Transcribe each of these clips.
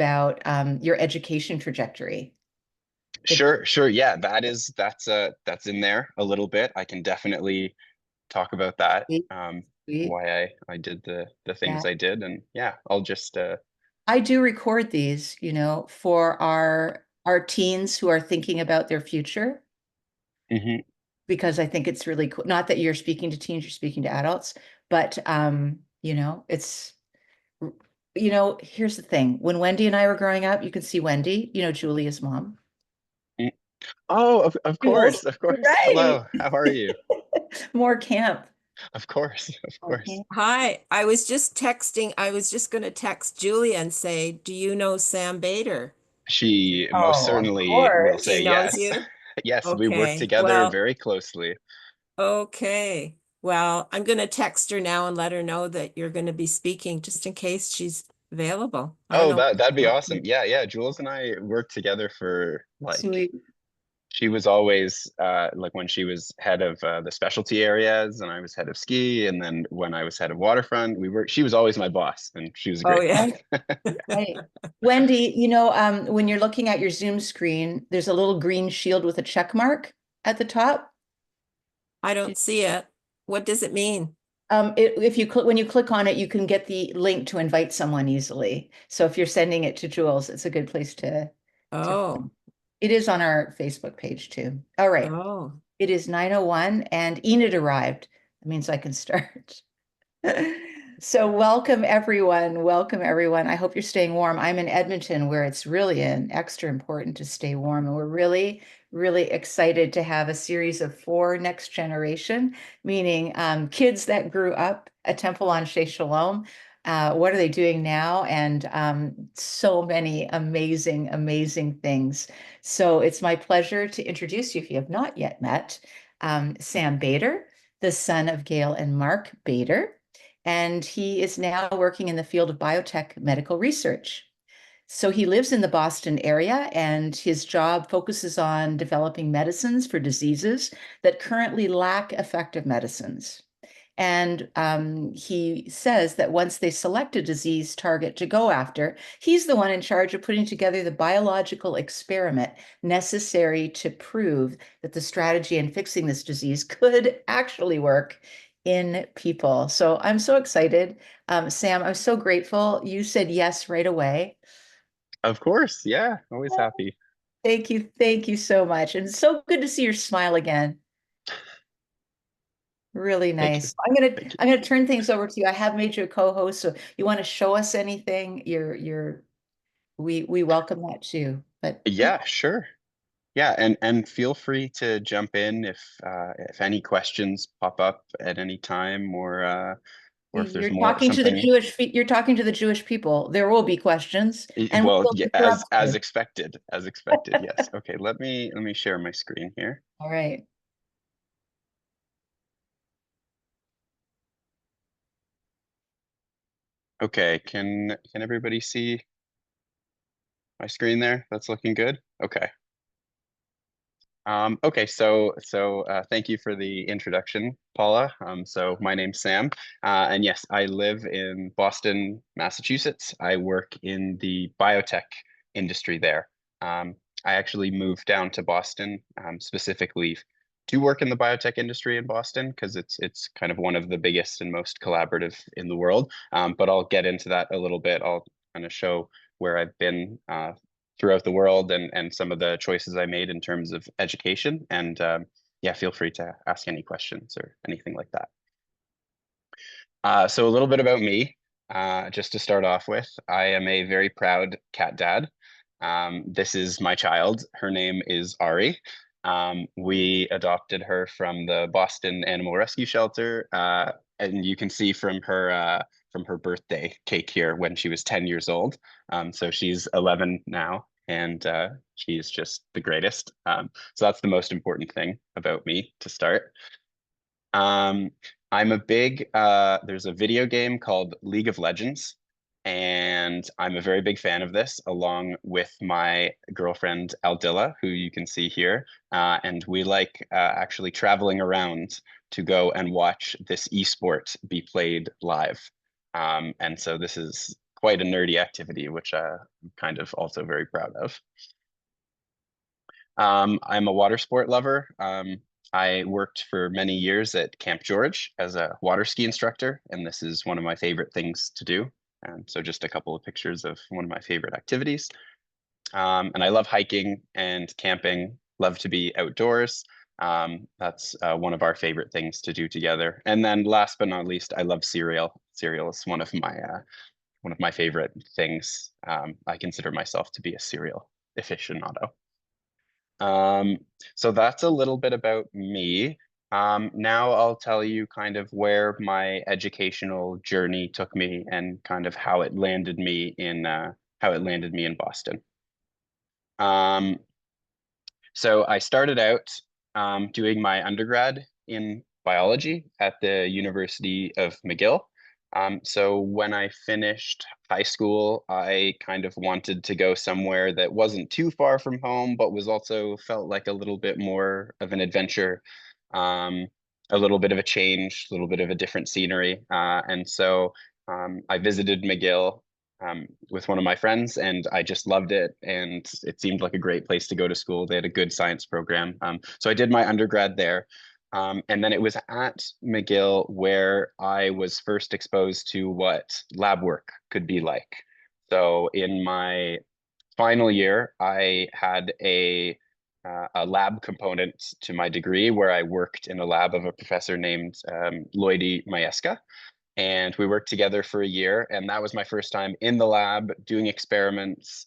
about your education trajectory. Sure, sure. Yeah, that's in there a little bit. I can definitely talk about that. Sweet, sweet. Why I did the Yeah. things I did, and yeah, I'll just I do record these, for our teens who are thinking about their future, mhm. because I think it's really cool. Not that you're speaking to teens, you're speaking to adults, but it's here's the thing. When Wendy and I were growing up, you could see Wendy, Julia's mom. Mm. Oh, of Jules, course, of course. right. Hello, how are you? More camp. Of course, of More course. camp. Hi, I was just texting. I was just going to text Julia and say, do you know Sam Bader? She most Oh, of certainly will course. say She knows yes. you? Yes, we work Okay. together Well, very closely. okay. Well, I'm going to text her now and let her know that you're going to be speaking just in case she's available. I don't Oh, know. that'd be awesome. Yeah, yeah. Jules and I worked together for like Sweet. she was always like when she was head of the specialty areas and I was head of ski, and then when I was head of waterfront, she was always my boss and she was a Oh, great yeah. boss. Right, right. Wendy, when you're looking at your Zoom screen, there's a little green shield with a check mark at the top. I don't see it. What does it mean? If you click when you click on it, you can get the link to invite someone easily. So if you're sending it to Jules, it's a good place to. Oh, It is on our Facebook page too. All right. oh. It is 9:01 and Enid arrived. That means I can start. So welcome everyone. Welcome everyone. I hope you're staying warm. I'm in Edmonton where it's really an extra important to stay warm. And we're really, really excited to have a series of 4 next generation, meaning kids that grew up at Temple on Shea Shalom. What are they doing now? And so many amazing, amazing things. So it's my pleasure to introduce you, if you have not yet met, Sam Bader, the son of Gail and Mark Bader, and he is now working in the field of biotech medical research. So he lives in the Boston area, and his job focuses on developing medicines for diseases that currently lack effective medicines. And he says that once they select a disease target to go after, he's the one in charge of putting together the biological experiment necessary to prove that the strategy in fixing this disease could actually work in people. So I'm so excited. Sam, I'm so grateful. You said yes right away. Of course, yeah, always happy. Thank you. Thank you so much. And it's so good to see your smile again. Really Thank you. nice. I'm gonna Thank you. I'm gonna turn things over to you. I have made you a co-host, so you want to show us anything? We welcome that too. But yeah, Yeah, sure. Yeah, and feel free to jump in if any questions pop up at any time, or if there's you're more talking to the something. You're talking to the Jewish people. There will be questions, and we Well, will yeah, interrupt as you. expected, as expected. Yes. Okay, let me share my screen here. All right. Okay, can everybody see my screen there? That's looking good. Okay. Okay, thank you for the introduction, Paula. So my name's Sam, and yes, I live in Boston, Massachusetts. I work in the biotech industry there. I actually moved down to Boston specifically to work in the biotech industry in Boston because it's kind of one of the biggest and most collaborative in the world. But I'll get into that a little bit. I'll kind of show where I've been throughout the world and some of the choices I made in terms of education. And yeah, feel free to ask any questions or anything like that. So a little bit about me, just to start off with. I am a very proud cat dad. This is my child. Her name is Ari. We adopted her from the Boston Animal Rescue Shelter, and you can see from her birthday cake here when she was 10 years old. So she's 11 now, and she's just the greatest. So that's the most important thing about me to start. Um, I'm a big, there's a video game called League of Legends, and I'm a very big fan of this, along with my girlfriend Aldilla, who you can see here. And we like actually traveling around to go and watch this esport be played live. And so this is quite a nerdy activity, which I'm kind of also very proud of. I'm a water sport lover. I worked for many years at Camp George as a water ski instructor, and this is one of my favorite things to do. And so just a couple of pictures of one of my favorite activities. And I love hiking and camping, love to be outdoors. That's one of our favorite things to do together. And then last but not least, I love cereal. Cereal is one of my favorite things. I consider myself to be a cereal aficionado. Um, so that's a little bit about me. Now I'll tell you kind of where my educational journey took me and kind of how it landed me in Boston. Um, so I started out doing my undergrad in biology at the University of McGill. So when I finished high school, I kind of wanted to go somewhere that wasn't too far from home, but was also felt like a little bit more of an adventure, um, a little bit of a change, a little bit of a different scenery. And so I visited McGill with one of my friends, and I just loved it. And it seemed like a great place to go to school. They had a good science program. So I did my undergrad there. And then it was at McGill where I was first exposed to what lab work could be like. So in my final year, I had a lab component to my degree where I worked in a lab of a professor named Lloydie Mayeska. And we worked together for a year, and that was my first time in the lab doing experiments,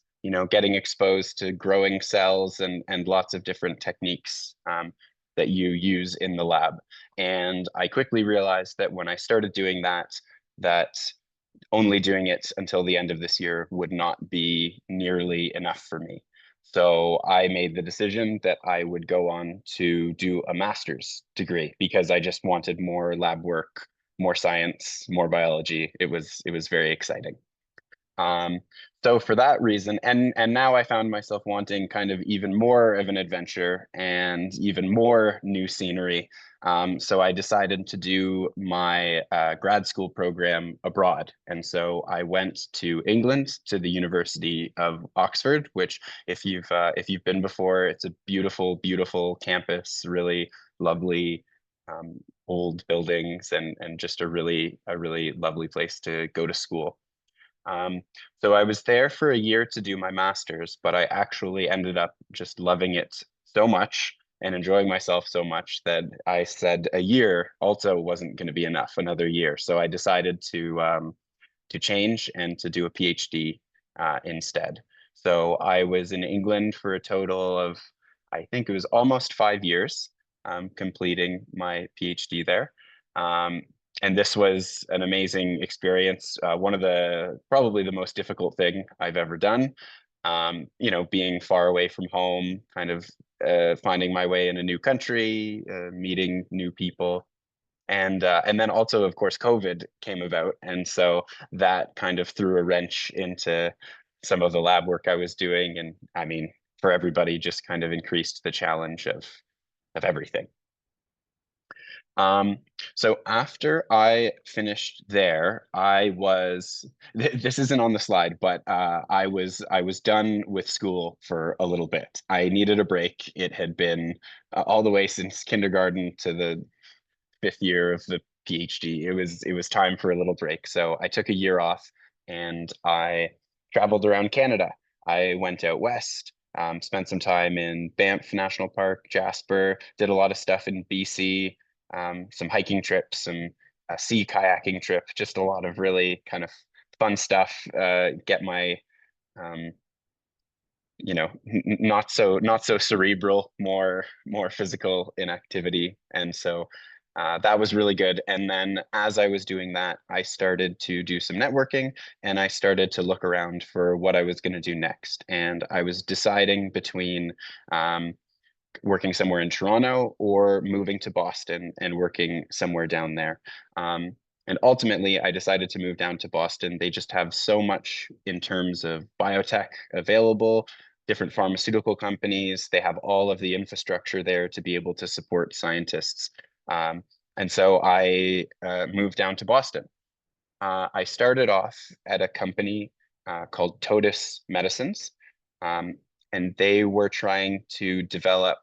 getting exposed to growing cells and lots of different techniques that you use in the lab. And I quickly realized that when I started doing that only doing it until the end of this year would not be nearly enough for me. So I made the decision that I would go on to do a master's degree because I just wanted more lab work, more science, more biology. It was very exciting. Um, so for that reason, and now I found myself wanting kind of even more of an adventure and even more new scenery. So I decided to do my grad school program abroad. And so I went to England to the University of Oxford, which if you've been before, it's a beautiful, beautiful campus, really lovely old buildings and just a really lovely place to go to school. Um, so I was there for a year to do my master's, but I actually ended up just loving it so much and enjoying myself so much that I said a year also wasn't going to be enough, another year. So I decided to change and to do a PhD instead. So I was in England for a total of, I think it was almost 5 years, completing my PhD there. Um, and this was an amazing experience. One of probably the most difficult thing I've ever done. Being far away from home, kind of finding my way in a new country, meeting new people, and then also, of course, COVID came about, and so that kind of threw a wrench into some of the lab work I was doing, and I mean, for everybody, just kind of increased the challenge of everything. Um, so after I finished there, this isn't on the slide, but I was done with school for a little bit. I needed a break. It had been all the way since kindergarten to the fifth year of the PhD. It was time for a little break. So I took a year off and I traveled around Canada. I went out west, spent some time in Banff National Park, Jasper, did a lot of stuff in BC, some hiking trips, some sea kayaking trip, just a lot of really kind of fun stuff. Get my um, not so cerebral, more physical inactivity, and so that was really good. And then as I was doing that, I started to do some networking, and I started to look around for what I was going to do next. And I was deciding between um, working somewhere in Toronto or moving to Boston and working somewhere down there. And ultimately, I decided to move down to Boston. They just have so much in terms of biotech available, different pharmaceutical companies. They have all of the infrastructure there to be able to support scientists. And so I moved down to Boston. I started off at a company called Totus Medicines, and they were trying to develop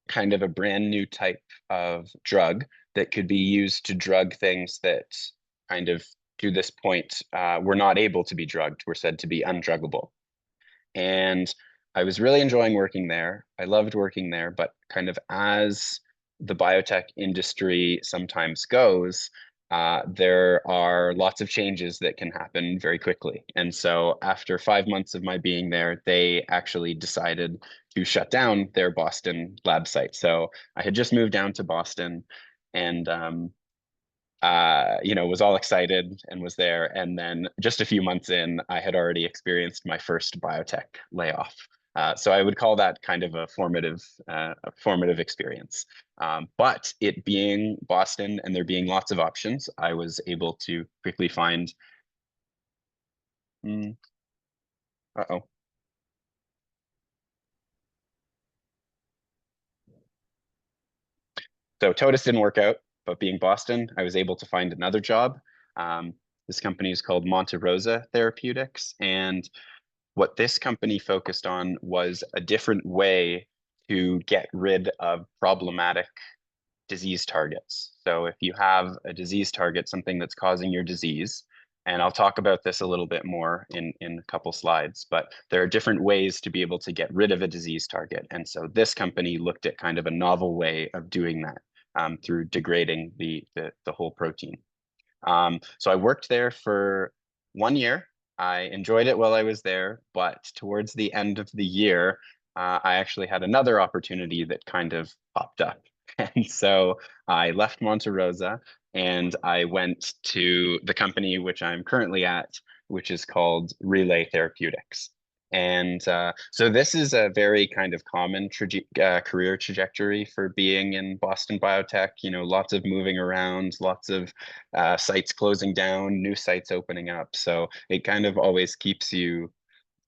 kind of a brand new type of drug that could be used to drug things that kind of to this point were not able to be drugged, were said to be undruggable. And I was really enjoying working there. I loved working there, but kind of as the biotech industry sometimes goes, there are lots of changes that can happen very quickly. And so after 5 months of my being there, they actually decided to shut down their Boston lab site. So I had just moved down to Boston and was all excited and was there. And then just a few months in, I had already experienced my first biotech layoff. So I would call that kind of a formative experience. But it being Boston and there being lots of options, I was able to quickly find. Mm, uh-oh. So Totus didn't work out, but being Boston, I was able to find another job. This company is called Monte Rosa Therapeutics, and what this company focused on was a different way to get rid of problematic disease targets. So if you have a disease target, something that's causing your disease, and I'll talk about this a little bit more in a couple slides, but there are different ways to be able to get rid of a disease target. And so this company looked at kind of a novel way of doing that through degrading the whole protein. So I worked there for 1 year. I enjoyed it while I was there, but towards the end of the year, I actually had another opportunity that kind of popped up. And so I left Monte Rosa and I went to the company which I'm currently at, which is called Relay Therapeutics. And so this is a very kind of common career trajectory for being in Boston biotech. Lots of moving around, lots of sites closing down, new sites opening up. So it kind of always keeps you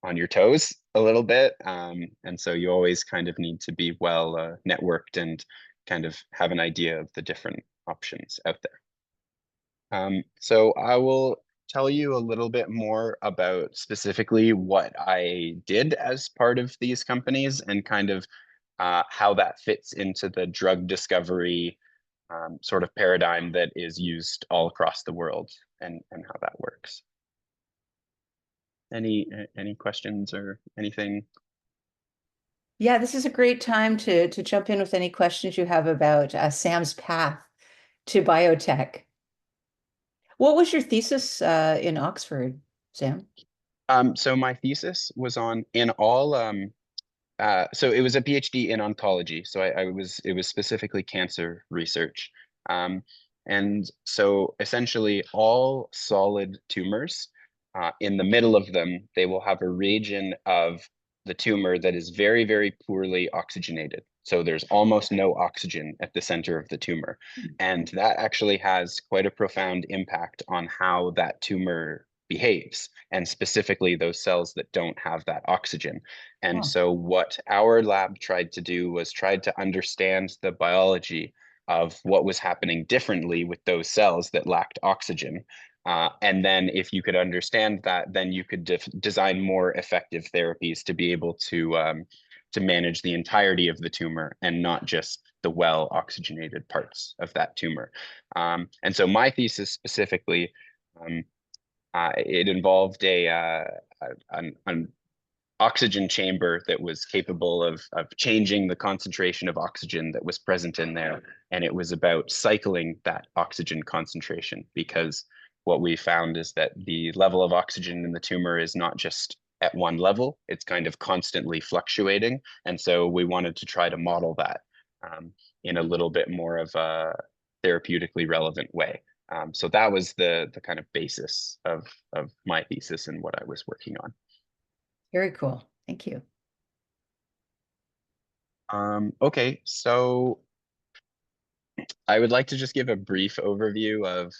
on your toes a little bit. And so you always kind of need to be well networked and kind of have an idea of the different options out there. So I will tell you a little bit more about specifically what I did as part of these companies and kind of how that fits into the drug discovery sort of paradigm that is used all across the world and how that works. Any questions or anything? Yeah, this is a great time to jump in with any questions you have about Sam's path to biotech. What was your thesis in Oxford, Sam? So my thesis was on in all so it was a PhD in oncology. So it was specifically cancer research. And so essentially all solid tumors, in the middle of them, they will have a region of the tumor that is very, very poorly oxygenated. So there's almost no oxygen at the center of the tumor. And that actually has quite a profound impact on how that tumor behaves, and specifically those cells that don't have that oxygen. And Oh, so what our lab tried to do was tried to understand the biology of what was happening differently with those cells that lacked oxygen. And then if you could understand that, then you could design more effective therapies to be able to manage the entirety of the tumor and not just the well oxygenated parts of that tumor. And so my thesis specifically, it involved an oxygen chamber that was capable of changing the concentration of oxygen that was present in there. And it was about cycling that oxygen concentration, because what we found is that the level of oxygen in the tumor is not just at one level, it's kind of constantly fluctuating. And so we wanted to try to model that in a little bit more of a therapeutically relevant way. So that was the kind of basis of my thesis and what I was working on. very cool. Thank you. Okay, so I would like to just give a brief overview of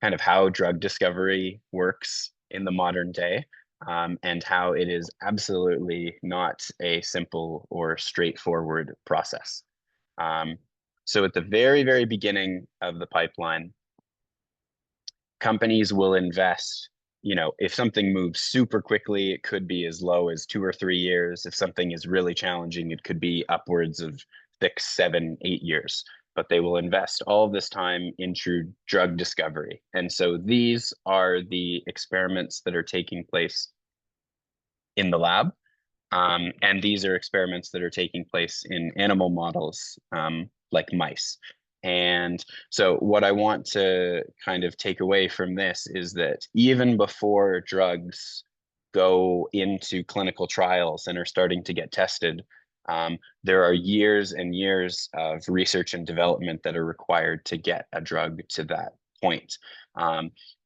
kind of how drug discovery works in the modern day, and how it is absolutely not a simple or straightforward process. So at the very, very beginning of the pipeline, companies will invest, if something moves super quickly, it could be as low as 2 or 3 years. If something is really challenging, it could be upwards of 6, 7, 8 years. But they will invest all of this time into drug discovery. And so these are the experiments that are taking place in the lab. And these are experiments that are taking place in animal models, like mice. And so what I want to kind of take away from this is that even before drugs go into clinical trials and are starting to get tested, there are years and years of research and development that are required to get a drug to that point.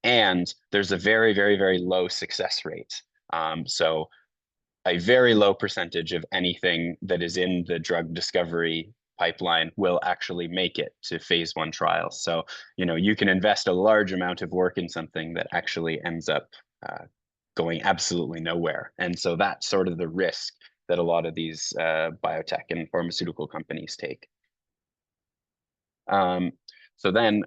And there's a very, very, very low success rate. So a very low percentage of anything that is in the drug discovery pipeline will actually make it to phase 1 trials. So, you can invest a large amount of work in something that actually ends up going absolutely nowhere. And so that's sort of the risk that a lot of these biotech and pharmaceutical companies take. So then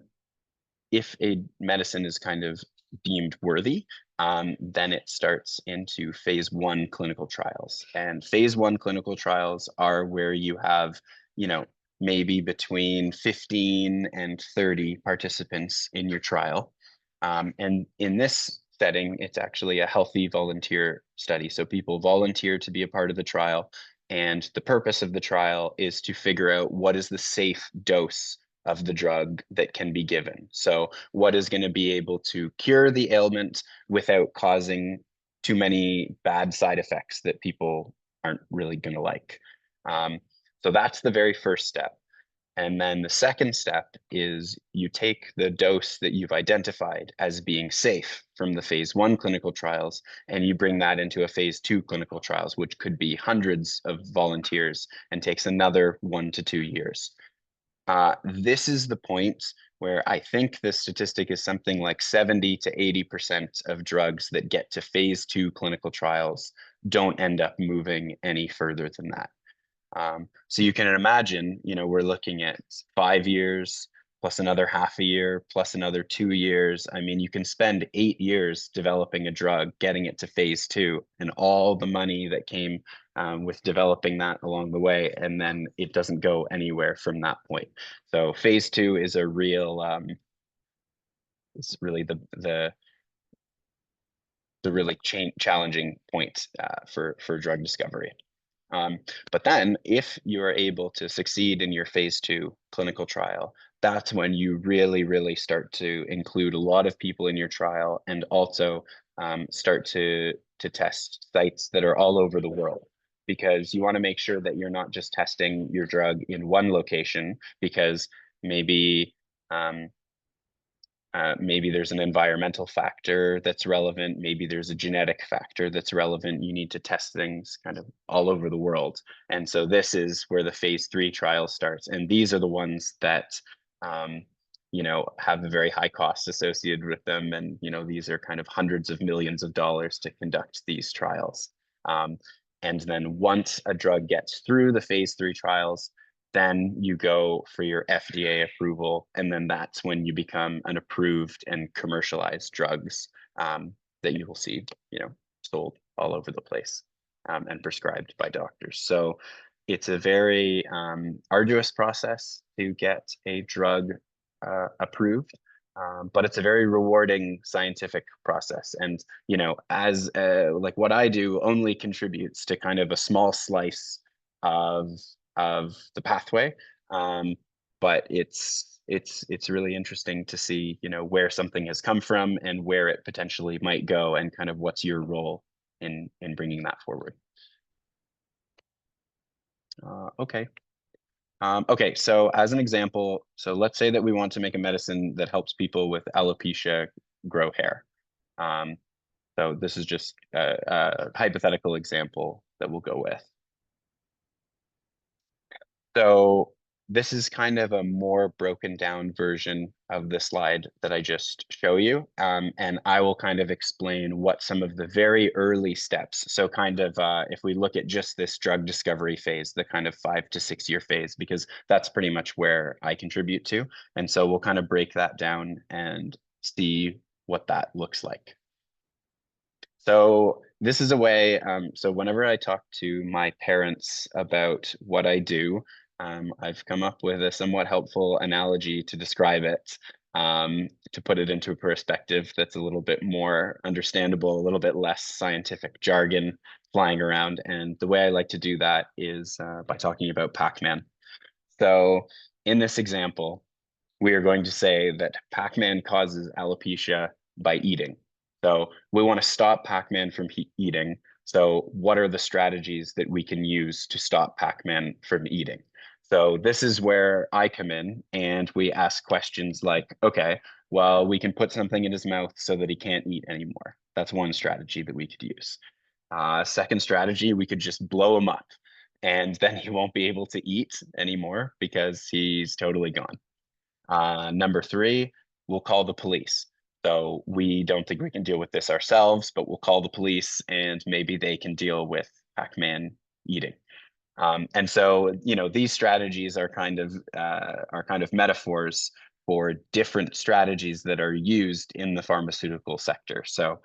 if a medicine is kind of deemed worthy, then it starts into phase 1 clinical trials. And phase 1 clinical trials are where you have, maybe between 15 and 30 participants in your trial. And in this setting, it's actually a healthy volunteer study. So people volunteer to be a part of the trial. And the purpose of the trial is to figure out what is the safe dose of the drug that can be given. So what is going to be able to cure the ailment without causing too many bad side effects that people aren't really going to like. So that's the very first step. And then the second step is you take the dose that you've identified as being safe from the phase 1 clinical trials, and you bring that into a phase 2 clinical trials, which could be hundreds of volunteers and takes another 1 to 2 years. This is the point where I think the statistic is something like 70 to 80% of drugs that get to phase 2 clinical trials don't end up moving any further than that. So you can imagine, we're looking at 5 years plus another half a year plus another 2 years. I mean, you can spend 8 years developing a drug, getting it to phase 2, and all the money that came with developing that along the way, and then it doesn't go anywhere from that point. So phase 2 is a real, it's really the really challenging point for drug discovery. But then if you are able to succeed in your phase 2 clinical trial, that's when you really, really start to include a lot of people in your trial, and also start to test sites that are all over the world, because you want to make sure that you're not just testing your drug in one location, because maybe maybe there's an environmental factor that's relevant. Maybe there's a genetic factor that's relevant. You need to test things kind of all over the world. And so this is where the phase 3 trial starts. And these are the ones that, have a very high cost associated with them. And, these are kind of hundreds of millions of dollars to conduct these trials. And then once a drug gets through the phase 3 trials, then you go for your FDA approval, and then that's when you become an approved and commercialized drugs that you will see, sold all over the place and prescribed by doctors. So it's a very arduous process to get a drug approved, but it's a very rewarding scientific process. And as like what I do only contributes to kind of a small slice of the pathway, but it's really interesting to see where something has come from and where it potentially might go, and kind of what's your role in bringing that forward. Okay. Okay, so as an example, so let's say that we want to make a medicine that helps people with alopecia grow hair. So this is just a hypothetical example that we'll go with. So this is kind of a more broken down version of the slide that I just show you. And I will kind of explain what some of the very early steps. So kind of if we look at just this drug discovery phase, the kind of 5 to 6 year phase, because that's pretty much where I contribute to. And so we'll kind of break that down and see what that looks like. So this is a way, so whenever I talk to my parents about what I do, I've come up with a somewhat helpful analogy to describe it, to put it into a perspective that's a little bit more understandable, a little bit less scientific jargon flying around. And the way I like to do that is by talking about Pac-Man. So in this example, we are going to say that Pac-Man causes alopecia by eating. So we want to stop Pac-Man from eating. So what are the strategies that we can use to stop Pac-Man from eating? So this is where I come in and we ask questions like, okay, well, we can put something in his mouth so that he can't eat anymore. That's one strategy that we could use. Second strategy, we could just blow him up and then he won't be able to eat anymore because he's totally gone. Number three, we'll call the police. So we don't think we can deal with this ourselves, but we'll call the police and maybe they can deal with Pac-Man eating. And so, you know, these strategies are kind of metaphors for different strategies that are used in the pharmaceutical sector. So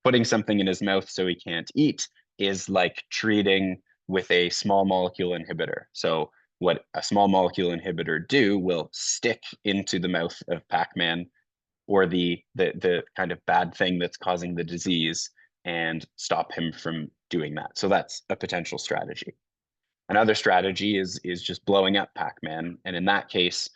putting something in his mouth so he can't eat is like treating with a small molecule inhibitor. So what a small molecule inhibitor do will stick into the mouth of Pac-Man or the kind of bad thing that's causing the disease and stop him from doing that. So that's a potential strategy. Another strategy is just blowing up Pac-Man. And in that case,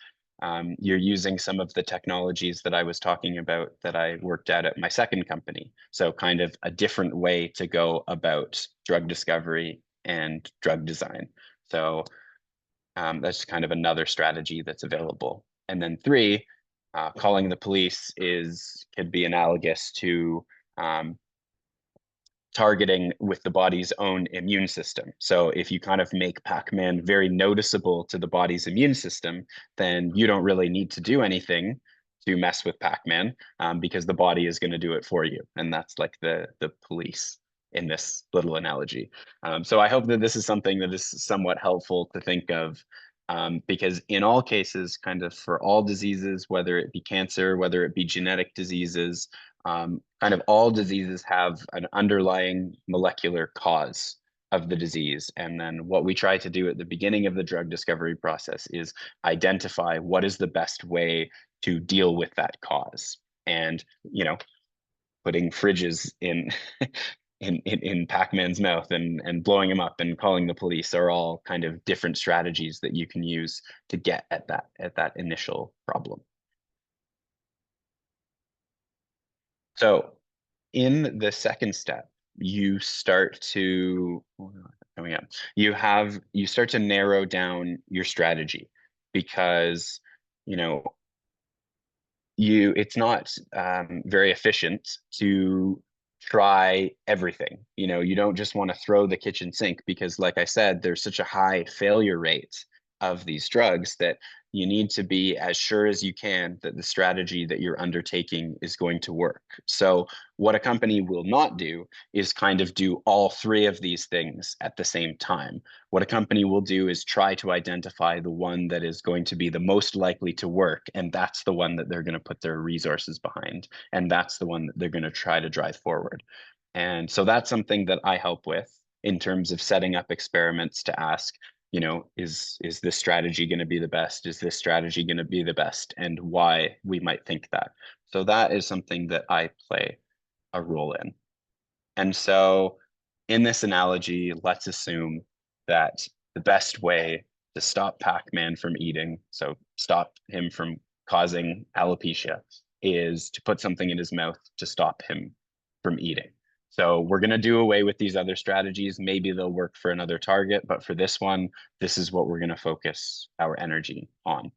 you're using some of the technologies that I was talking about that I worked at my second company. So kind of a different way to go about drug discovery and drug design. So that's kind of another strategy that's available. And then three, calling the police could be analogous to targeting with the body's own immune system. So if you kind of make Pac-Man very noticeable to the body's immune system, then you don't really need to do anything to mess with Pac-Man, because the body is going to do it for you. And that's like the police in this little analogy. So I hope that this is something that is somewhat helpful to think of, because in all cases, kind of for all diseases, whether it be cancer, whether it be genetic diseases, kind of all diseases have an underlying molecular cause of the disease. And then what we try to do at the beginning of the drug discovery process is identify what is the best way to deal with that cause. And, you know, putting fridges in in Pac-Man's mouth and blowing him up and calling the police are all kind of different strategies that you can use to get at that initial problem. So in the second step, you start to coming up. You start to narrow down your strategy because, you know, it's not very efficient to try everything. You know, you don't just want to throw the kitchen sink because, like I said, there's such a high failure rate of these drugs that you need to be as sure as you can that the strategy that you're undertaking is going to work. So what a company will not do is kind of do all three of these things at the same time. What a company will do is try to identify the one that is going to be the most likely to work, and that's the one that they're going to put their resources behind, and that's the one that they're going to try to drive forward. And so that's something that I help with in terms of setting up experiments to ask, you know, is this strategy going to be the best? Is this strategy going to be the best? And why we might think that. So that is something that I play a role in. And so in this analogy, let's assume that the best way to stop Pac-Man from eating, so stop him from causing alopecia, is to put something in his mouth to stop him from eating. So we're going to do away with these other strategies. Maybe they'll work for another target, but for this one, this is what we're going to focus our energy on.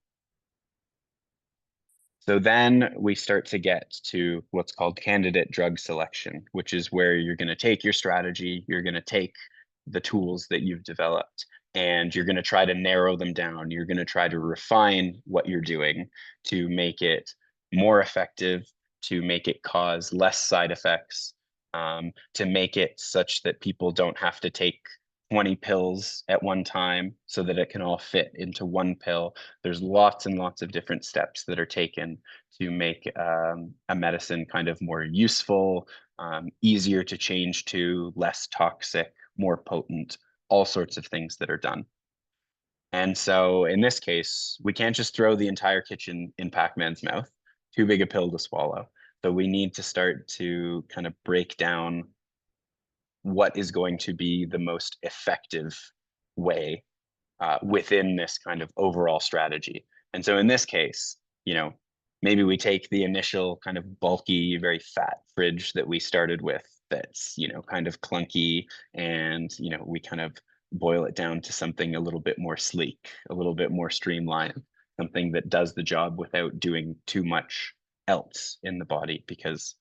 So then we start to get to what's called candidate drug selection, which is where you're going to take your strategy, you're going to take the tools that you've developed, and you're going to try to narrow them down. You're going to try to refine what you're doing to make it more effective, to make it cause less side effects, to make it such that people don't have to take 20 pills at one time so that it can all fit into one pill. There's lots and lots of different steps that are taken to make a medicine kind of more useful, easier to change to, less toxic, more potent, all sorts of things that are done. And so in this case, we can't just throw the entire kitchen in Pac-Man's mouth, too big a pill to swallow. So we need to start to kind of break down what is going to be the most effective way within this kind of overall strategy. And so in this case, maybe we take the initial kind of bulky, very fat fridge that we started with that's, kind of clunky, and, we kind of boil it down to something a little bit more sleek, a little bit more streamlined, something that does the job without doing too much else in the body, because,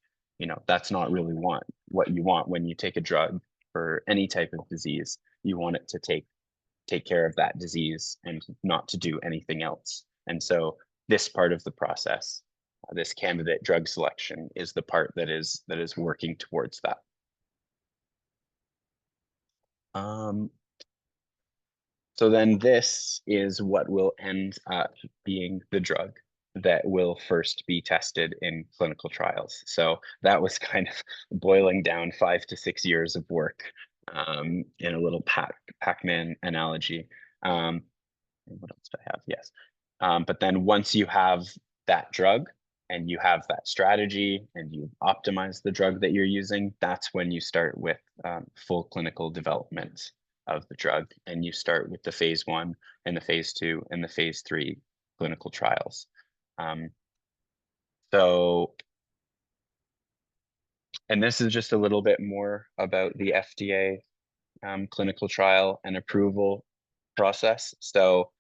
that's not really what you want when you take a drug for any type of disease. You want it to take care of that disease and not to do anything else. And so this part of the process, this candidate drug selection, is the part that is working towards that. So then this is what will end up being the drug that will first be tested in clinical trials. So that was kind of boiling down 5 to 6 years of work in a little Pac-Man analogy. And what else do I have? Yes. But then once you have that drug and you have that strategy and you optimize the drug that you're using, that's when you start with full clinical development of the drug. And you start with the phase 1 and the phase 2 and the phase 3 clinical trials. And this is just a little bit more about the FDA clinical trial and approval process. So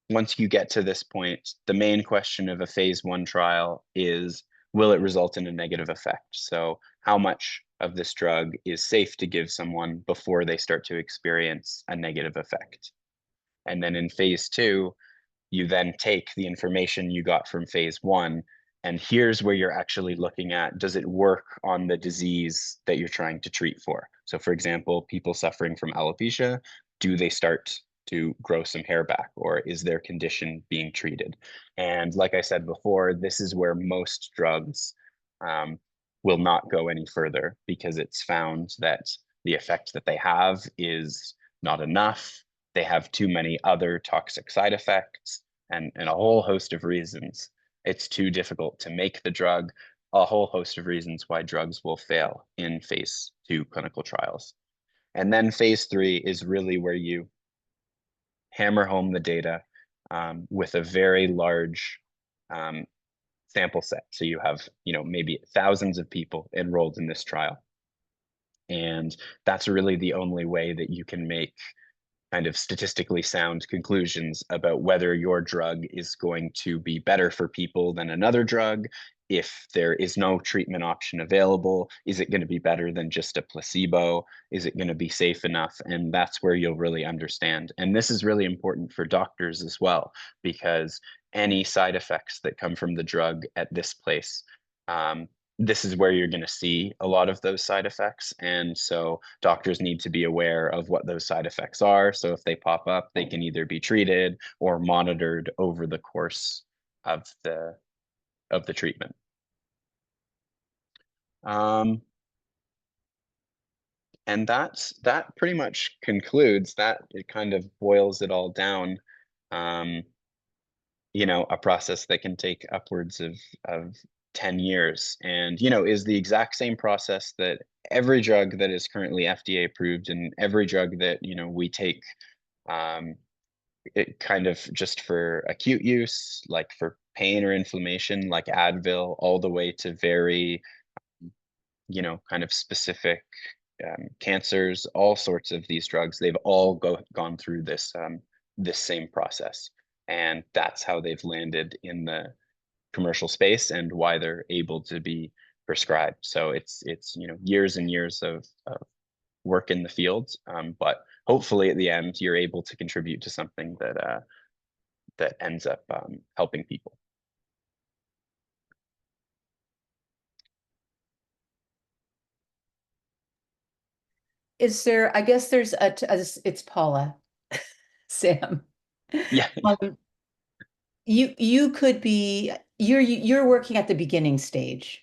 once you get to this point, the main question of a phase 1 trial is, will it result in a negative effect? So how much of this drug is safe to give someone before they start to experience a negative effect? And then in phase 2, you then take the information you got from phase 1, and here's where you're actually looking at, does it work on the disease that you're trying to treat for? So for example, people suffering from alopecia, do they start to grow some hair back, or is their condition being treated? And like I said before, this is where most drugs will not go any further, because it's found that the effect that they have is not enough. They have too many other toxic side effects, and a whole host of reasons. It's too difficult to make the drug, a whole host of reasons why drugs will fail in phase 2 clinical trials. And then phase 3 is really where you hammer home the data with a very large sample set. So you have, maybe thousands of people enrolled in this trial. And that's really the only way that you can make kind of statistically sound conclusions about whether your drug is going to be better for people than another drug. If there is no treatment option available, is it going to be better than just a placebo? Is it going to be safe enough? And that's where you'll really understand. And this is really important for doctors as well, because any side effects that come from the drug at this place, this is where you're going to see a lot of those side effects. And so doctors need to be aware of what those side effects are. So if they pop up, they can either be treated or monitored over the course of the treatment. And that pretty much concludes that. It kind of boils it all down. A process that can take upwards of 10 years, and is the exact same process that every drug that is currently FDA approved, and every drug that we take, it kind of just for acute use, like for pain or inflammation, like Advil, all the way to very kind of specific cancers, all sorts of these drugs. They've all gone through this same process, and that's how they've landed in the commercial space and why they're able to be prescribed. So it's years and years of work in the field, but hopefully at the end you're able to contribute to something that ends up helping people. is there, I guess there's it's Paula, Sam. Yeah. Um, you could be, you're working at the beginning stage,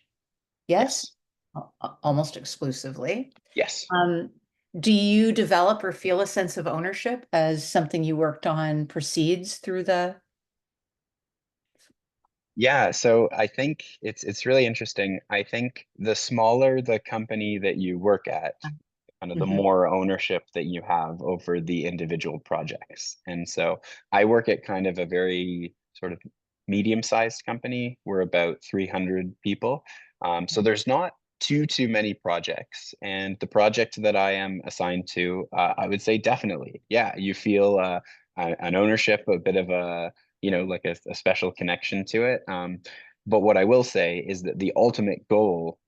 yes? Yes. Almost exclusively. Yes. Um, do you develop or feel a sense of ownership as something you worked on proceeds through the? Yeah, so I think it's really interesting. I think the smaller the company that you work at, kind of the Mhm. more ownership that you have over the individual projects. And so I work at kind of a very sort of medium-sized company. We're about 300 people. So there's not too many projects. And the project that I am assigned to, I would say definitely, yeah, you feel an ownership, a bit of a, like a special connection to it. But what I will say is that the ultimate goal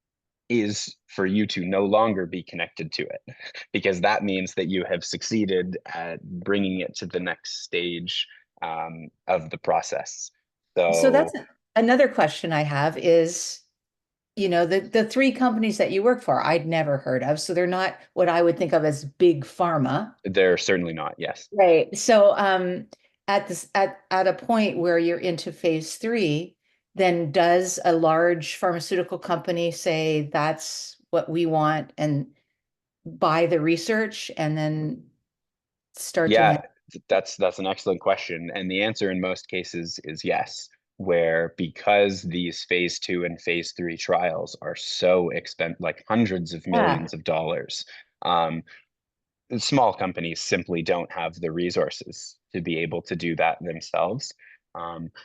is for you to no longer be connected to it, because that means that you have succeeded at bringing it to the next stage of the process. So that's So another question I have is, the three companies that you work for, I'd never heard of. So they're not what I would think of as big pharma. they're certainly not, yes. Right. So at a point where you're into phase three, then does a large pharmaceutical company say that's what we want and buy the research and then start to Yeah, that's an excellent question. And the answer in most cases is yes, where because these phase two and phase three trials are so expensive, like hundreds of yeah. millions of dollars, um, small companies simply don't have the resources to be able to do that themselves.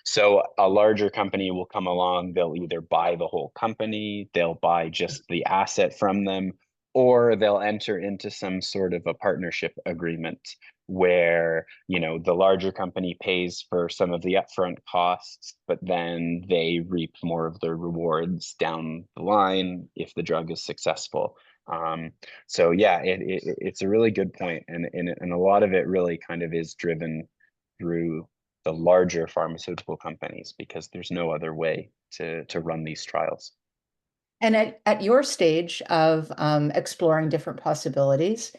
So a larger company will come along, they'll either buy the whole company, they'll buy just the asset from them, or they'll enter into some sort of a partnership agreement where, the larger company pays for some of the upfront costs, but then they reap more of the rewards down the line if the drug is successful. So yeah, it's a really good point, and a lot of it really kind of is driven through the larger pharmaceutical companies because there's no other way to run these trials. And at your stage of exploring different possibilities,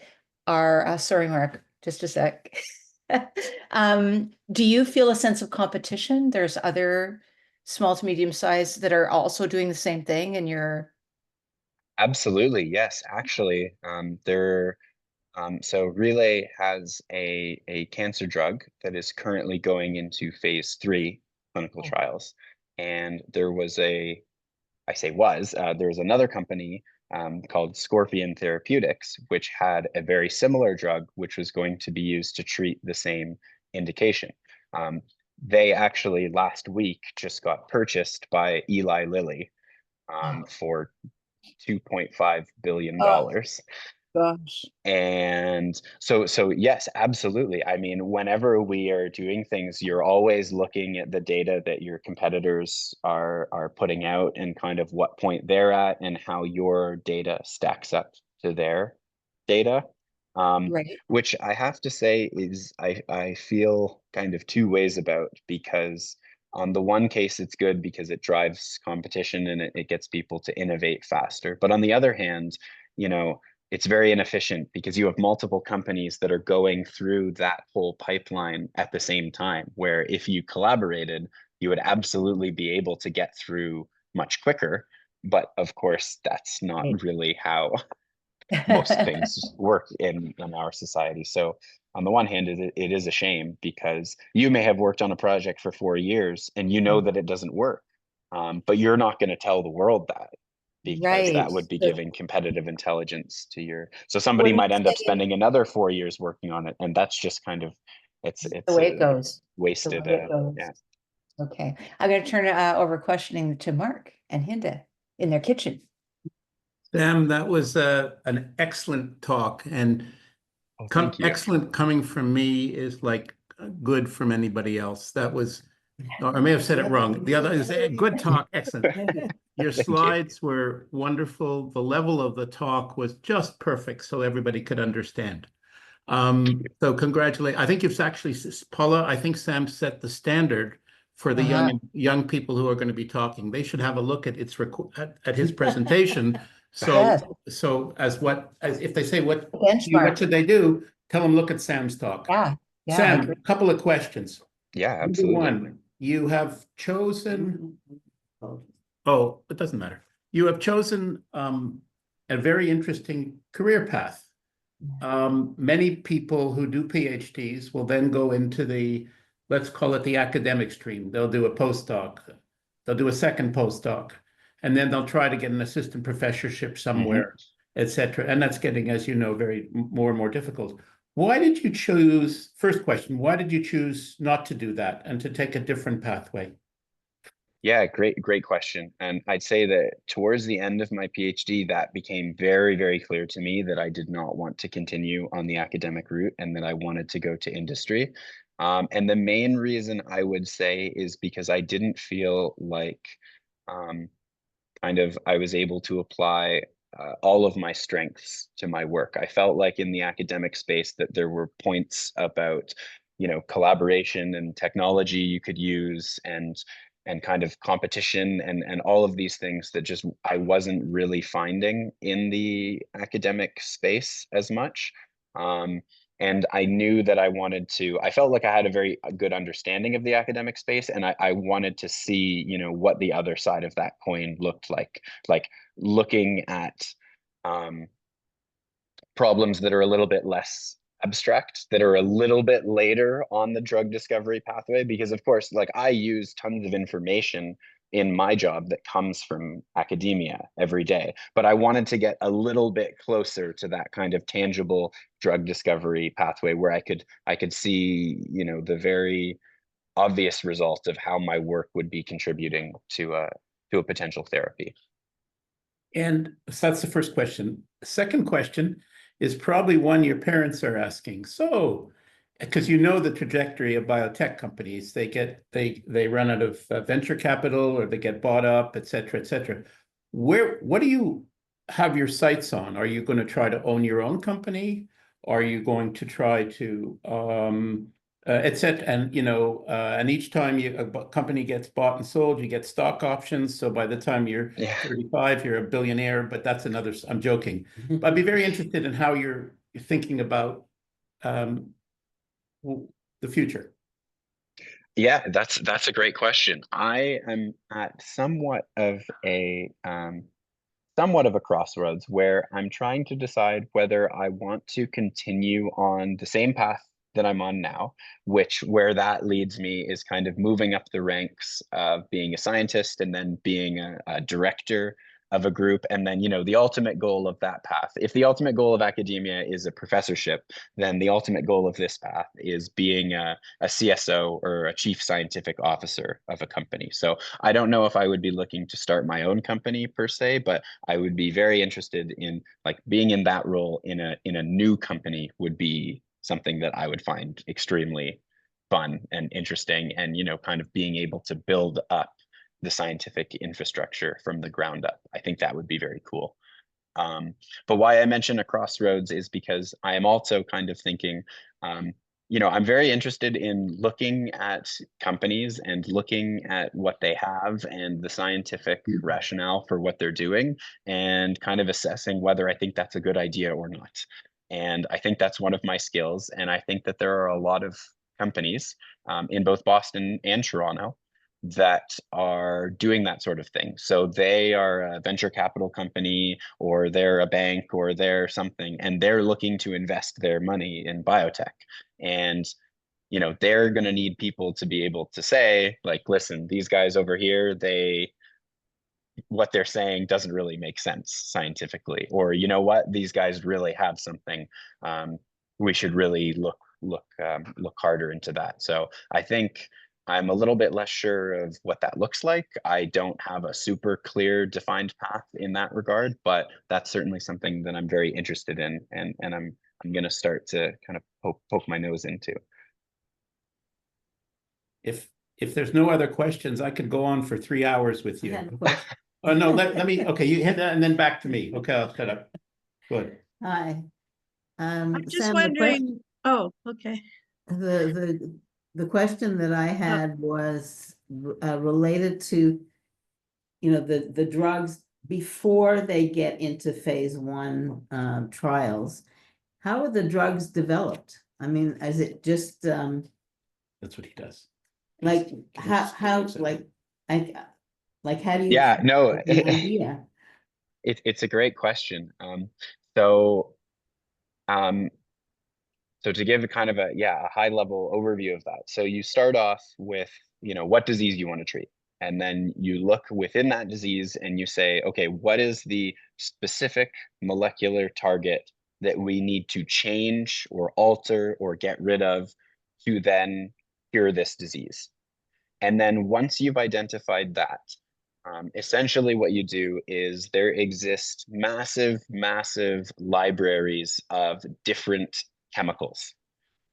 sorry, Mark, just a sec. Do you feel a sense of competition? There's other small to medium size that are also doing the same thing, and you're, Absolutely, yes. Actually, so Relay has a cancer drug that is currently going into phase three clinical oh, trials, and there was another company called Scorpion Therapeutics, which had a very similar drug, which was going to be used to treat the same indication. Um, they actually last week just got purchased by Eli Lilly for $2.5 billion oh dollars. gosh. And so yes, absolutely. I mean, whenever we are doing things, you're always looking at the data that your competitors are putting out and kind of what point they're at and how your data stacks up to their data. Um, Right. which I have to say is I feel kind of two ways about, because on the one case it's good because it drives competition and it gets people to innovate faster. But on the other hand, you know, it's very inefficient because you have multiple companies that are going through that whole pipeline at the same time, where if you collaborated, you would absolutely be able to get through much quicker. But of course, that's not Right. really how most things work in our society. So on the one hand, it is a shame because you may have worked on a project for 4 years and you know that it doesn't work, but you're not going to tell the world that because Right. that would be So giving competitive intelligence to your. So somebody when you might end up say spending another 4 years working on it, and that's just kind of the it's way a it goes, the wasted. way it goes. Yeah. Okay. I'm going to turn over questioning to Mark and Hinda in their kitchen. Sam, that was an excellent talk, and Oh, thank you. excellent coming from me is like good from anybody else. That was, or I may have said it wrong. The other is a good talk, excellent. Your Thank you. slides were wonderful. The level of the talk was just perfect, so everybody could understand. So congratulate. I think it's actually Paula. I think Sam set the standard for the Uh-huh. young people who are going to be talking. They should have a look at its at his presentation So, Yes. as if they say, what Benchmark. should they do? Tell them, look at Sam's talk. Yeah. Yeah. I Sam, agree. a couple of questions. Yeah, Number absolutely. one, you have chosen, oh, it doesn't matter. You have chosen a very interesting career path. Many people who do PhDs will then go into the, let's call it the academic stream. They'll do a postdoc, they'll do a second postdoc, and then they'll try to get an assistant professorship somewhere, etc. And that's getting, as you know, very more and more difficult. Why did you choose, first question, why did you choose not to do that and to take a different pathway? Yeah, great question. And I'd say that towards the end of my PhD, that became very, very clear to me that I did not want to continue on the academic route and that I wanted to go to industry. And the main reason I would say is because I didn't feel like I was able to apply all of my strengths to my work. I felt like in the academic space that there were points about, collaboration and technology you could use and kind of competition and all of these things that just I wasn't really finding in the academic space as much. And I knew that I felt like I had a very good understanding of the academic space, and I wanted to see, what the other side of that coin looked like looking at problems that are a little bit less abstract, that are a little bit later on the drug discovery pathway. Because of course, like I use tons of information in my job that comes from academia every day, but I wanted to get a little bit closer to that kind of tangible drug discovery pathway where I could see, the very obvious result of how my work would be contributing to a potential therapy. And so that's the first question. Second question is probably one your parents are asking. So, because you know the trajectory of biotech companies, they run out of venture capital or they get bought up, et cetera, et cetera. What do you have your sights on? Are you going to try to own your own company? Are you going to try to et cetera, and each time a company gets bought and sold, you get stock options. So by the time you're 35, you're a billionaire. But that's another. I'm joking. But I'd be very interested in how you're thinking about the future. Yeah, that's a great question. I am at somewhat of a crossroads where I'm trying to decide whether I want to continue on the same path that I'm on now, where that leads me is kind of moving up the ranks of being a scientist and then being a director of a group. And then, the ultimate goal of that path, if the ultimate goal of academia is a professorship, then the ultimate goal of this path is being a CSO or a chief scientific officer of a company. So I don't know if I would be looking to start my own company per se, but I would be very interested in like being in that role in a new company would be something that I would find extremely fun and interesting, and kind of being able to build up the scientific infrastructure from the ground up. I think that would be very cool. But why I mention a crossroads is because I am also kind of thinking, I'm very interested in looking at companies and looking at what they have and the scientific rationale for what they're doing and kind of assessing whether I think that's a good idea or not. And I think that's one of my skills. And I think that there are a lot of companies in both Boston and Toronto that are doing that sort of thing. So they are a venture capital company, or they're a bank, or they're something, and they're looking to invest their money in biotech. And they're going to need people to be able to say, like, listen, these guys over here, what they're saying doesn't really make sense scientifically, or what, these guys really have something. We should really look harder into that. So I think I'm a little bit less sure of what that looks like. I don't have a super clear defined path in that regard, but that's certainly something that I'm very interested in, and I'm going to start to kind of poke my nose into. If there's no other questions, I could go on for 3 hours with you. Oh no, let me. Okay, you hit that, and then back to me. Okay, I'll shut up. Good. Hi. I'm just Sam, wondering. Oh, okay. The question that I had was related to, the drugs before they get into phase 1 trials, how are the drugs developed? I mean, is it just That's what he does. like He's- how like how do you Yeah, come no, up with the idea? it's a great question. So um, so to give a kind of a high level overview of that. So you start off with, what disease you want to treat. And then you look within that disease and you say, okay, what is the specific molecular target that we need to change or alter or get rid of to then cure this disease? And then once you've identified that, essentially what you do is there exist massive, massive libraries of different chemicals.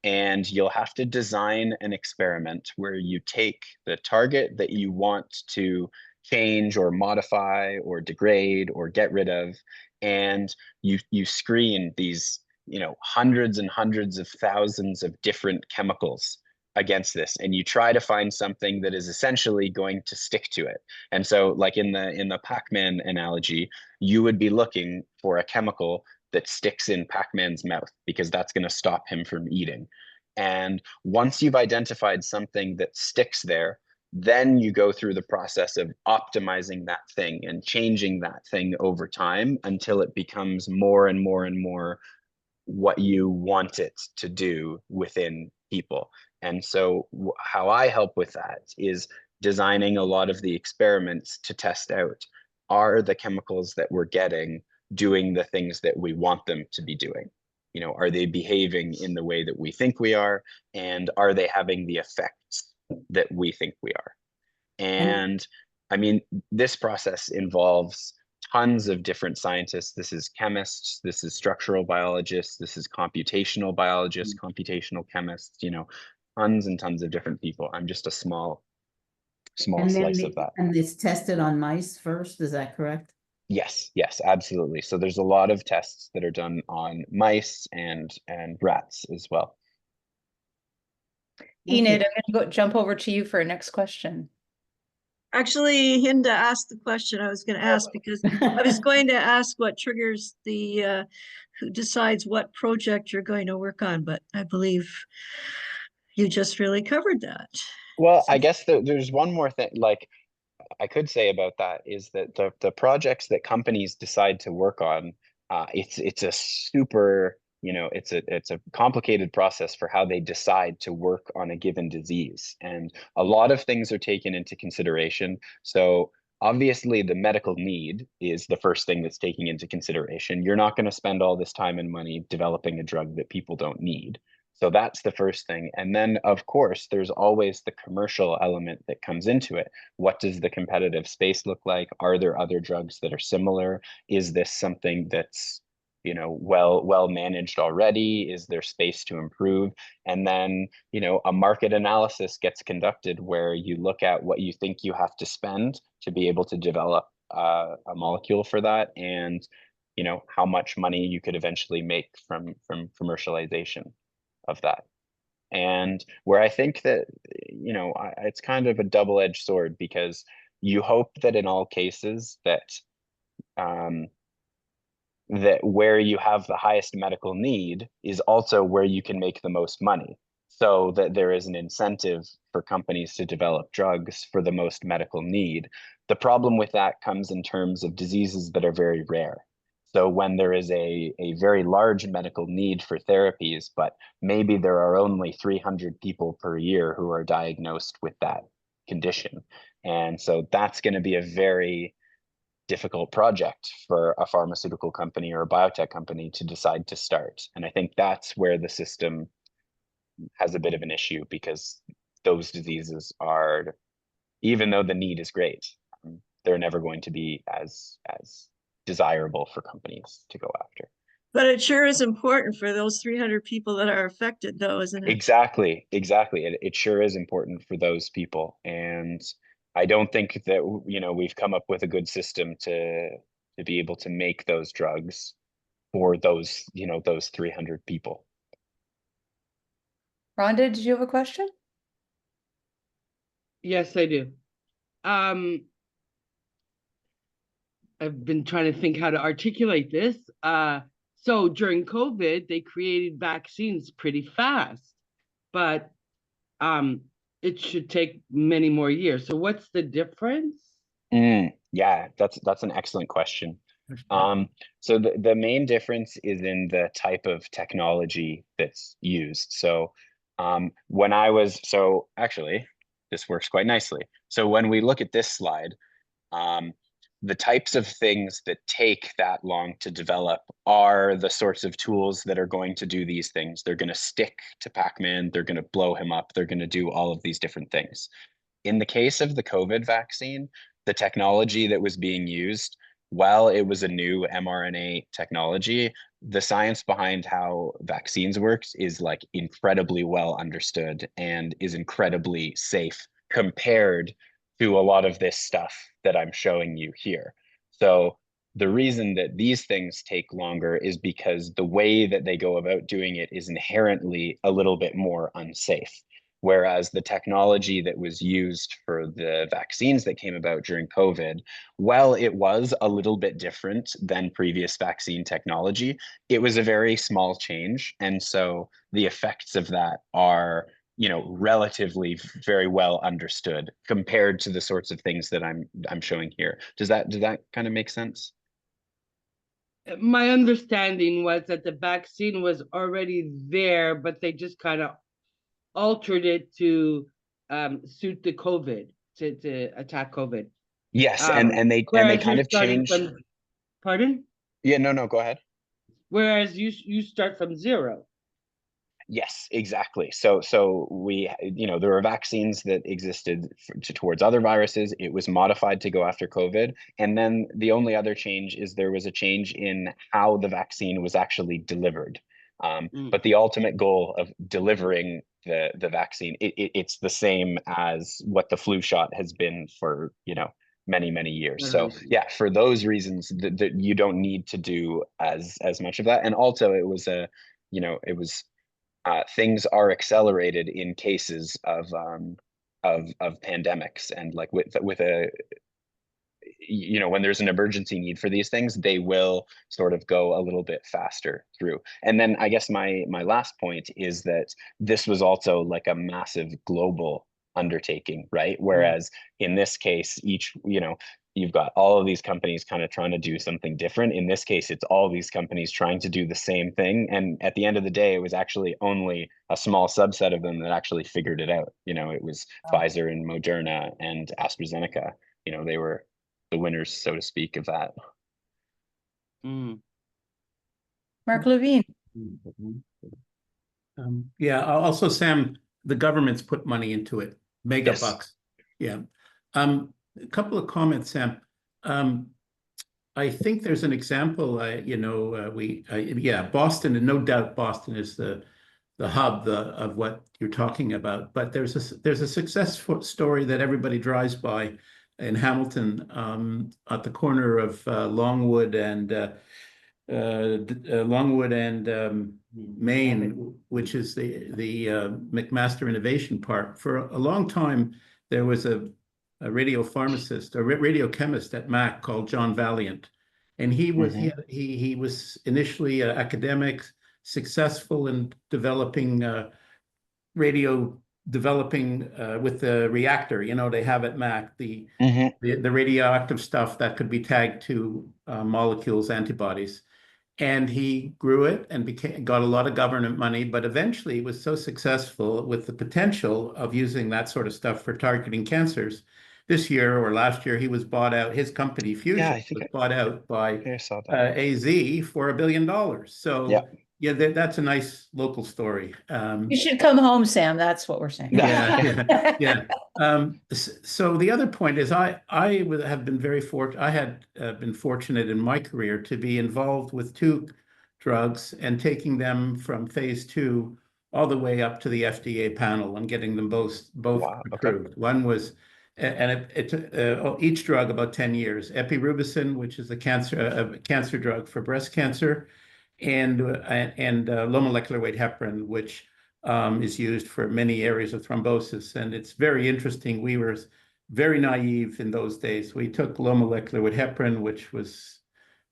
And you'll have to design an experiment where you take the target that you want to change or modify or degrade or get rid of, and you screen these, hundreds and hundreds of thousands of different chemicals against this, and you try to find something that is essentially going to stick to it. And so, like in the Pac-Man analogy, you would be looking for a chemical that sticks in Pac-Man's mouth because that's going to stop him from eating. And once you've identified something that sticks there, then you go through the process of optimizing that thing and changing that thing over time until it becomes more and more and more what you want it to do within people. And so how I help with that is designing a lot of the experiments to test out, are the chemicals that we're getting doing the things that we want them to be doing? Are they behaving in the way that we think we are? And are they having the effects that we think we are? And I mean, this process involves tons of different scientists. This is chemists, this is structural biologists, this is computational biologists, computational chemists, tons and tons of different people. I'm just a small slice of that. And it's tested on mice first, is that correct? Yes, absolutely. So there's a lot of tests that are done on mice and rats as well. Enid, I'm going to jump over to you for a next question. Actually, Hinda asked the question I was going to ask because I was going to ask what triggers the who decides what project you're going to work on, but I believe you just really covered that. Well, I guess there's one more thing like I could say about that is that the projects that companies decide to work on, it's a super, it's a complicated process for how they decide to work on a given disease. And a lot of things are taken into consideration. So obviously the medical need is the first thing that's taken into consideration. You're not going to spend all this time and money developing a drug that people don't need. So that's the first thing. And then, of course, there's always the commercial element that comes into it. What does the competitive space look like? Are there other drugs that are similar? Is this something that's, well managed already? Is there space to improve? And then, a market analysis gets conducted where you look at what you think you have to spend to be able to develop a molecule for that, and how much money you could eventually make from commercialization of that. And where I think that, it's kind of a double-edged sword because you hope that in all cases that that where you have the highest medical need is also where you can make the most money, so that there is an incentive for companies to develop drugs for the most medical need. The problem with that comes in terms of diseases that are very rare. So when there is a very large medical need for therapies, but maybe there are only 300 people per year who are diagnosed with that condition. And so that's going to be a very difficult project for a pharmaceutical company or a biotech company to decide to start. And I think that's where the system has a bit of an issue, because those diseases are, even though the need is great, they're never going to be as desirable for companies to go after. But it sure is important for those 300 people that are affected, though, isn't it? Exactly. It sure is important for those people. And I don't think that, we've come up with a good system to be able to make those drugs for those, those 300 people. Rhonda, did you have a question? Yes, I do. I've been trying to think how to articulate this. So during COVID, they created vaccines pretty fast, but it should take many more years. So what's the difference? Yeah, that's an excellent question. So the main difference is in the type of technology that's used. So so actually, this works quite nicely. So when we look at this slide, the types of things that take that long to develop are the sorts of tools that are going to do these things. They're going to stick to Pac-Man, they're going to blow him up, they're going to do all of these different things. In the case of the COVID vaccine, the technology that was being used, while it was a new mRNA technology, the science behind how vaccines works is like incredibly well understood and is incredibly safe compared to a lot of this stuff that I'm showing you here. So the reason that these things take longer is because the way that they go about doing it is inherently a little bit more unsafe. Whereas the technology that was used for the vaccines that came about during COVID, while it was a little bit different than previous vaccine technology, it was a very small change. And so the effects of that are, relatively very well understood compared to the sorts of things that I'm showing here. Does that kind of make sense? My understanding was that the vaccine was already there, but they just kind of altered it to suit the COVID, to attack COVID. Yes, and they Whereas kind you're of starting changed. from, pardon? Yeah, no, go ahead. Whereas you start from zero. Yes, exactly. So we, there were vaccines that existed towards other viruses. It was modified to go after COVID. And then the only other change is there was a change in how the vaccine was actually delivered. But the ultimate goal of delivering the vaccine, it's the same as what the flu shot has been for, many years. So yeah, for those reasons that you don't need to do as much of that. And also it was things are accelerated in cases of pandemics, and like with a when there's an emergency need for these things, they will sort of go a little bit faster through. And then I guess my last point is that this was also like a massive global undertaking, right? Whereas in this case, you've got all of these companies kind of trying to do something different. In this case, it's all these companies trying to do the same thing. And at the end of the day, it was actually only a small subset of them that actually figured it out. It was Pfizer and Moderna and AstraZeneca. They were the winners, so to speak, of that. Mark Levine. Yeah, also, Sam, the government's put money into it, mega bucks. Yeah. A couple of comments, Sam. I think there's an example, Boston, and no doubt Boston is the hub of what you're talking about. But there's a success story that everybody drives by in Hamilton, at the corner of Longwood and Maine, which is the McMaster Innovation Park. For a long time, there was a radio pharmacist, a radio chemist at Mac called John Valiant, and he was initially academic, successful in developing with the reactor. They have at Mac the radioactive stuff that could be tagged to molecules, antibodies. And he grew it and got a lot of government money, but eventually was so successful with the potential of using that sort of stuff for targeting cancers. This year or last year, he was bought out. His company, Fusion, was bought out by AZ for $1 billion. So yeah, that's a nice local story. You should come home, Sam. That's what we're saying. Yeah. So the other point is I have been very fortunate. I had been fortunate in my career to be involved with 2 drugs and taking them from phase 2 all the way up to the FDA panel and getting them both approved. Okay. One was, and each drug about 10 years. Epirubicin, which is a cancer drug for breast cancer, and low molecular weight heparin, which is used for many areas of thrombosis. And it's very interesting. We were very naive in those days. We took low molecular with heparin, which was,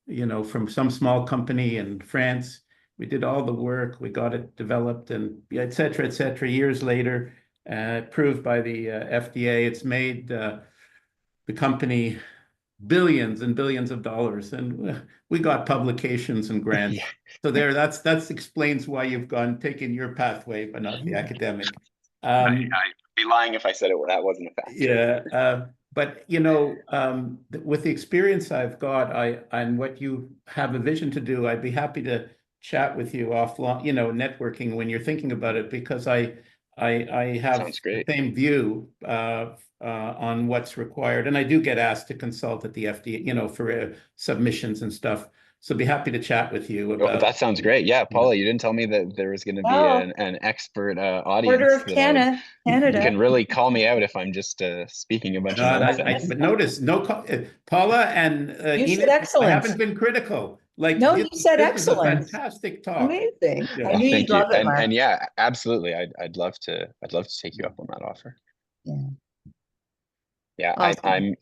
from some small company in France. We did all the work. We got it developed and et cetera, et cetera. Years later, approved by the FDA. It's made the company billions and billions of dollars, and we got publications and grants. Yeah. So that's explains why you've taken your pathway, but not the academic. I'd be lying if I said that wasn't a fact. Yeah, but with the experience I've got, and what you have a vision to do, I'd be happy to chat with you offline, networking when you're thinking about it, because I have Sounds great. the same view on what's required, and I do get asked to consult at the FDA, for submissions and stuff. So be happy to chat with you about. That sounds great. Yeah, Paula, you didn't tell me that there was going to be an expert audience. Order of Canada. You can really call me out if I'm just speaking a bunch of nonsense. But notice, Paula and You Enid, said excellent. I haven't been critical. No, you said this excellent. is a fantastic talk. Amazing. Yeah. I knew Thank you'd you. love it, Mark. And yeah, absolutely. I'd love to take you up on that offer. Yeah. Yeah, Awesome.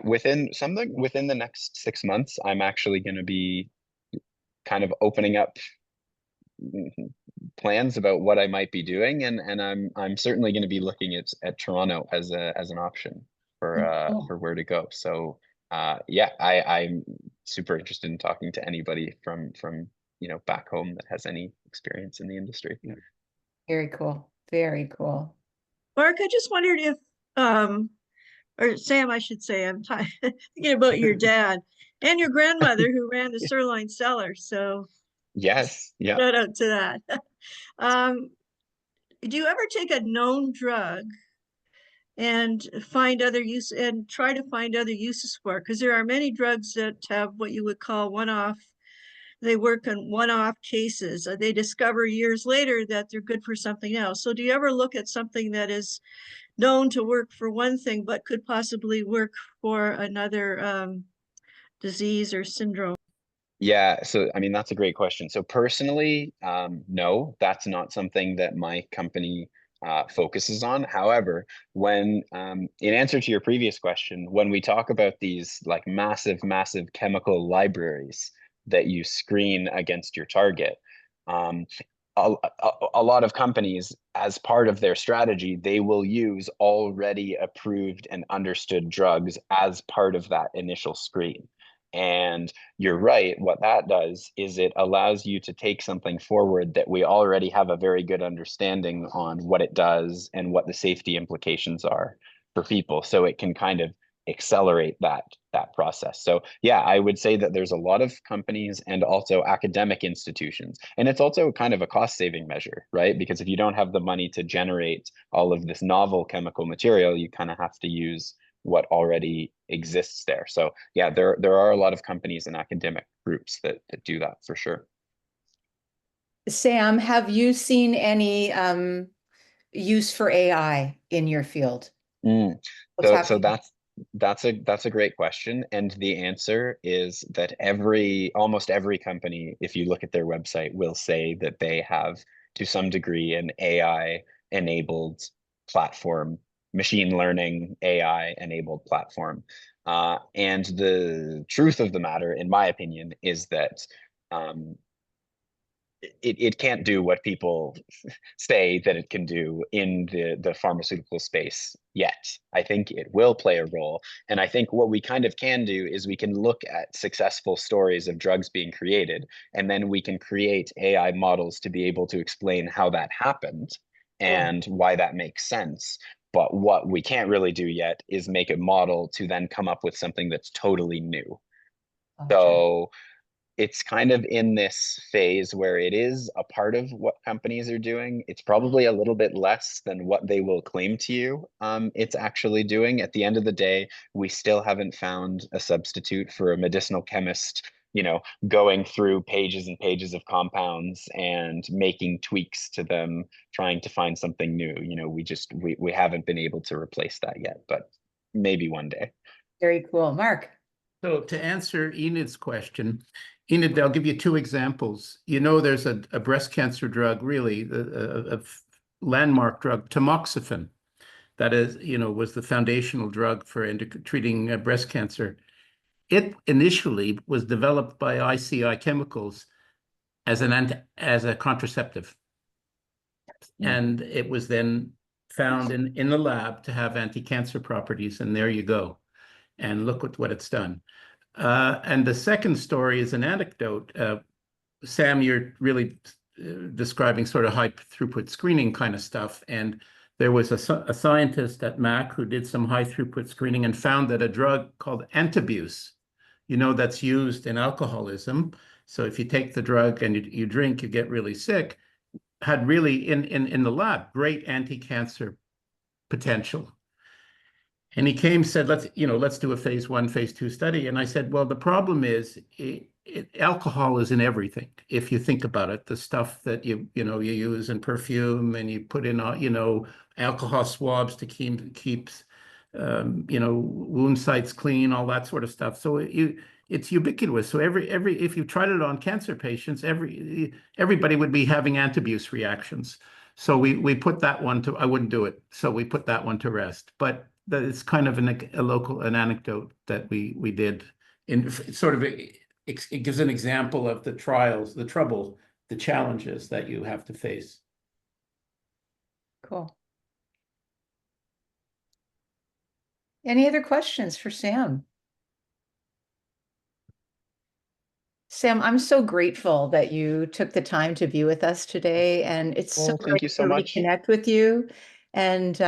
within the next 6 months, I'm actually going to be kind of opening up plans about what I might be doing, and I'm certainly going to be looking at Toronto as an option for where to go. So yeah, I'm super interested in talking to anybody from back home that has any experience in the industry. Yeah. Very cool. Very cool. Mark, I just wondered if, or Sam, I should say, I'm thinking about your dad and your grandmother who ran the sirloin cellar. So yes, yeah. shout out to that. Do you ever take a known drug and find other use and try to find other uses for it? Because there are many drugs that have what you would call one-off. They work on one-off cases. They discover years later that they're good for something else. So do you ever look at something that is known to work for one thing, but could possibly work for another disease or syndrome? Yeah, so I mean, that's a great question. So personally, no, that's not something that my company focuses on. However, when in answer to your previous question, when we talk about these like massive chemical libraries that you screen against your target, a lot of companies, as part of their strategy, they will use already approved and understood drugs as part of that initial screen. And you're right, what that does is it allows you to take something forward that we already have a very good understanding on what it does and what the safety implications are for people. So it can kind of accelerate that process. So yeah, I would say that there's a lot of companies and also academic institutions. And it's also kind of a cost saving measure, right? Because if you don't have the money to generate all of this novel chemical material, you kind of have to use what already exists there. So yeah, there are a lot of companies and academic groups that do that for sure. Sam, have you seen any use for AI in your field? So that's a great question, and the answer is that almost every company, if you look at their website, will say that they have to some degree an AI enabled platform, machine learning AI enabled platform. And the truth of the matter, in my opinion, is that it can't do what people say that it can do in the pharmaceutical space yet. I think it will play a role. And I think what we kind of can do is we can look at successful stories of drugs being created, and then we can create AI models to be able to explain how that happened and why that makes sense. But what we can't really do yet is make a model to then come up with something that's totally new. So it's kind of in this phase where it is a part of what companies are doing. It's probably a little bit less than what they will claim to you it's actually doing. At the end of the day, we still haven't found a substitute for a medicinal chemist, going through pages and pages of compounds and making tweaks to them, trying to find something new. We haven't been able to replace that yet, but maybe one day. Very cool. Mark. So to answer Enid's question, Enid, I'll give you two examples. There's a breast cancer drug, really, a landmark drug, tamoxifen. that is, was the foundational drug for treating breast cancer. It initially was developed by ICI Chemicals as a contraceptive. And it was then found in the lab to have anti-cancer properties, and there you go. And look at what it's done. And the second story is an anecdote. Sam, you're really describing sort of high throughput screening kind of stuff. And there was a scientist at Mac who did some high throughput screening and found that a drug called antabuse, that's used in alcoholism. So if you take the drug and you drink, you get really sick, had really in the lab great anti-cancer potential. And he came, said, let's do a phase 1, phase 2 study. And I said, well, the problem is alcohol is in everything. If you think about it, the stuff that you use in perfume, and you put in, alcohol swabs to keep wound sites clean, all that sort of stuff. So it's ubiquitous. So if you tried it on cancer patients, everybody would be having antabuse reactions. So we put that one to, I wouldn't do it. So we put that one to rest. But that is kind of an anecdote that we did in sort of, it gives an example of the trials, the trouble, the challenges that you have to face. Cool. Any other questions for Sam? Sam, I'm so grateful that you took the time to be with us today, and it's so Well, thank you great so to much. reconnect with you. And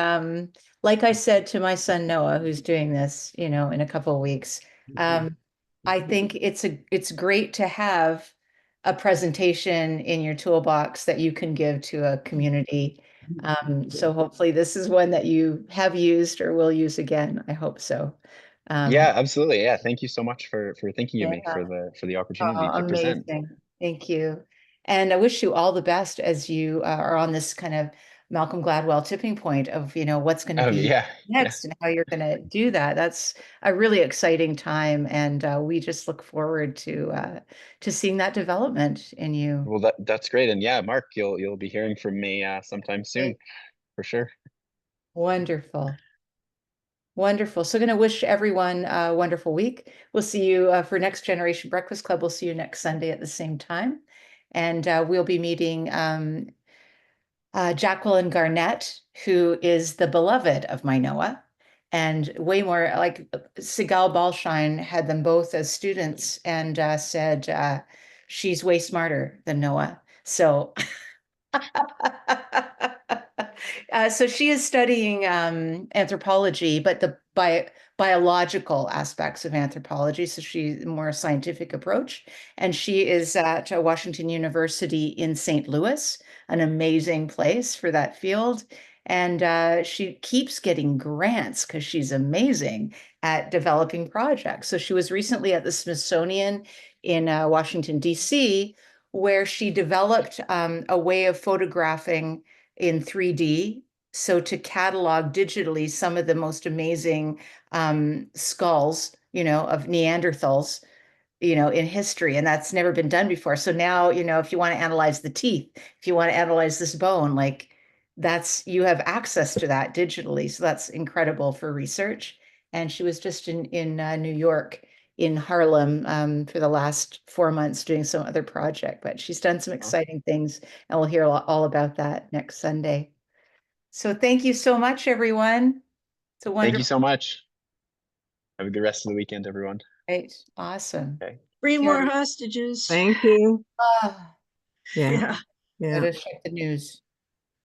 like I said to my son Noah, who's doing this, in a couple of weeks, I think it's great to have a presentation in your toolbox that you can give to a community. So hopefully this is one that you have used or will use again. I hope so. Yeah, absolutely. Yeah, thank you so much for thinking of me Yeah. for the opportunity to present. Amazing. Thank you. And I wish you all the best as you are on this kind of Malcolm Gladwell tipping point of, what's going to Oh be yeah, yeah. next and how you're going to do that. That's a really exciting time. And we just look forward to seeing that development in you. Well, that's great. And yeah, Mark, you'll be hearing from me sometime soon, for sure. Wonderful. Wonderful. So going to wish everyone a wonderful week. We'll see you for Next Generation Breakfast Club. We'll see you next Sunday at the same time. And we'll be meeting Jacqueline Garnett, who is the beloved of my Noah, and way more like Sigal Balshine had them both as students and said she's way smarter than Noah. So so she is studying anthropology, but the biological aspects of anthropology. So she's more a scientific approach. And she is at Washington University in St. Louis, an amazing place for that field. And she keeps getting grants because she's amazing at developing projects. So she was recently at the Smithsonian in Washington, D.C., where she developed a way of photographing in 3D. So to catalog digitally some of the most amazing skulls, of Neanderthals, in history, and that's never been done before. So now, if you want to analyze the teeth, if you want to analyze this bone, like you have access to that digitally. So that's incredible for research. And she was just in New York, in Harlem, for the last 4 months doing some other project, but she's done some exciting things, and we'll hear all about that next Sunday. So thank you so much, everyone. It's a Thank wonderful. you so much. Have a good rest of the weekend, everyone. Great. Awesome. Okay. Free more hostages. Thank you. Ah, Yeah. Yeah. Yeah. gotta check the news.